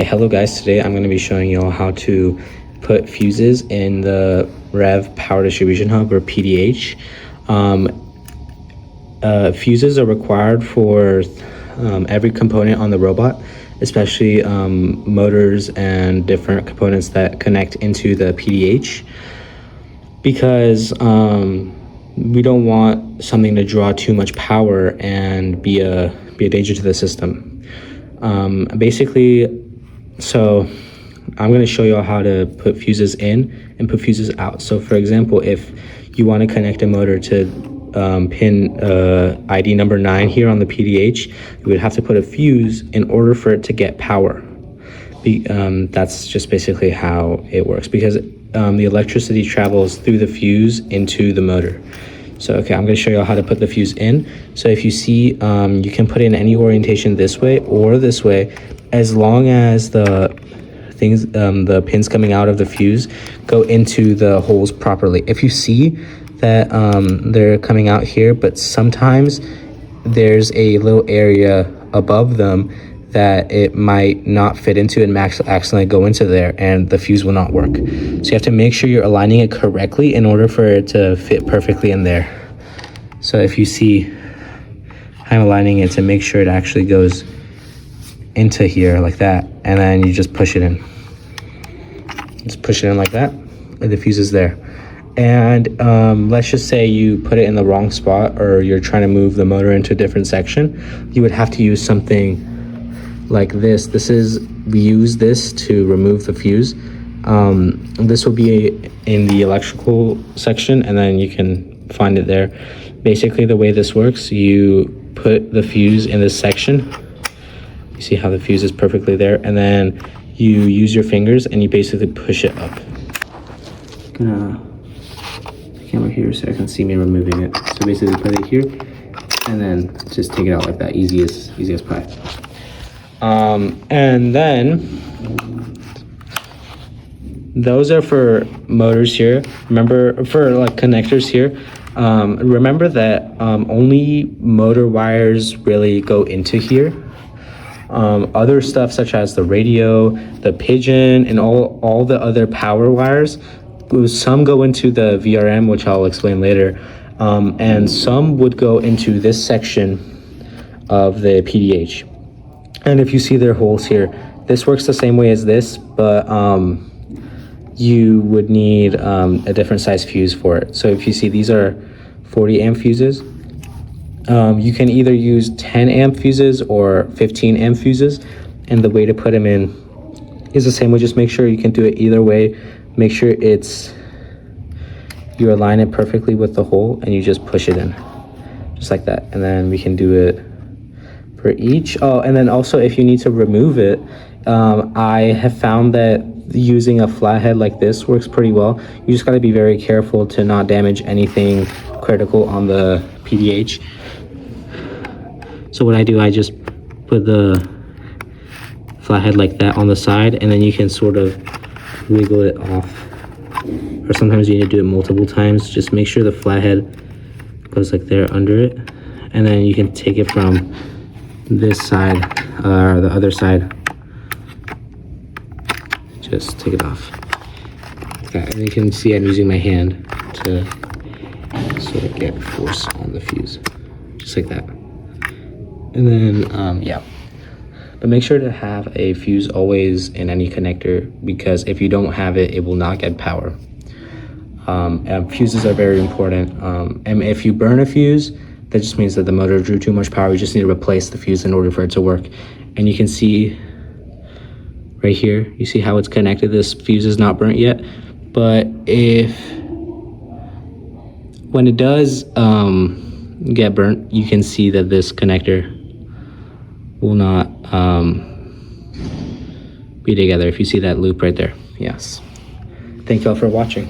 Hello guys, today I'm going to be showing you all how to put fuses in the Rev Power Distribution Hub, or PDH. Fuses are required for every component on the robot, especially motors and different components that connect into the PDH, because we don't want something to draw too much power and be a danger to the system. So I'm going to show you all how to put fuses in and put fuses out. So for example, if you want to connect a motor to pin ID number 9 here on the PDH, you would have to put a fuse in order for it to get power. That's just basically how it works, because the electricity travels through the fuse into the motor. So okay, I'm going to show you how to put the fuse in. So if you see, you can put in any orientation this way or this way, as long as the pins coming out of the fuse go into the holes properly. If you see that they're coming out here, but sometimes there's a little area above them that it might not fit into and accidentally go into there, and the fuse will not work. So you have to make sure you're aligning it correctly in order for it to fit perfectly in there. So if you see, I'm aligning it to make sure it actually goes into here like that, and then you just push it in. Just push it in like that, and the fuse is there. And let's just say you put it in the wrong spot, or you're trying to move the motor into a different section. You would have to use something like this. We use this to remove the fuse. This will be in the electrical section, and then you can find it there. Basically, the way this works, you put the fuse in this section. You see how the fuse is perfectly there, and then you use your fingers and you basically push it up. I'm gonna put the camera here so I can see me removing it. So basically put it here and then just take it out like that, easy as pie. And then those are for motors here. Remember, for like connectors here, remember that only motor wires really go into here. Other stuff such as the radio, the pigeon, and all the other power wires, some go into the VRM, which I'll explain later, and some would go into this section of the PDH. And if you see their holes here, this works the same way as this, but you would need a different size fuse for it. So if you see, these are 40 amp fuses. You can either use 10 amp fuses or 15 amp fuses, and the way to put them in is the same way. Just make sure you can do it either way. Make sure you align it perfectly with the hole, and you just push it in just like that. And then we can do it for each. Oh, and then also if you need to remove it, I have found that using a flathead like this works pretty well. You just got to be very careful to not damage anything critical on the PDH. So what I do, I just put the flathead like that on the side, and then you can sort of wiggle it off. Or sometimes you need to do it multiple times. Just make sure the flathead goes like there under it, and then you can take it from this side or the other side. Just take it off. Okay, and you can see I'm using my hand to sort of get force on the fuse, just like that. And then yeah, but make sure to have a fuse always in any connector, because if you don't have it, it will not get power. And fuses are very important, and if you burn a fuse, that just means that the motor drew too much power. You just need to replace the fuse in order for it to work. And you can see right here, you see how it's connected. This fuse is not burnt yet, but when it does get burnt, you can see that this connector will not be together. If you see that loop right there. Yes. Thank you all for watching.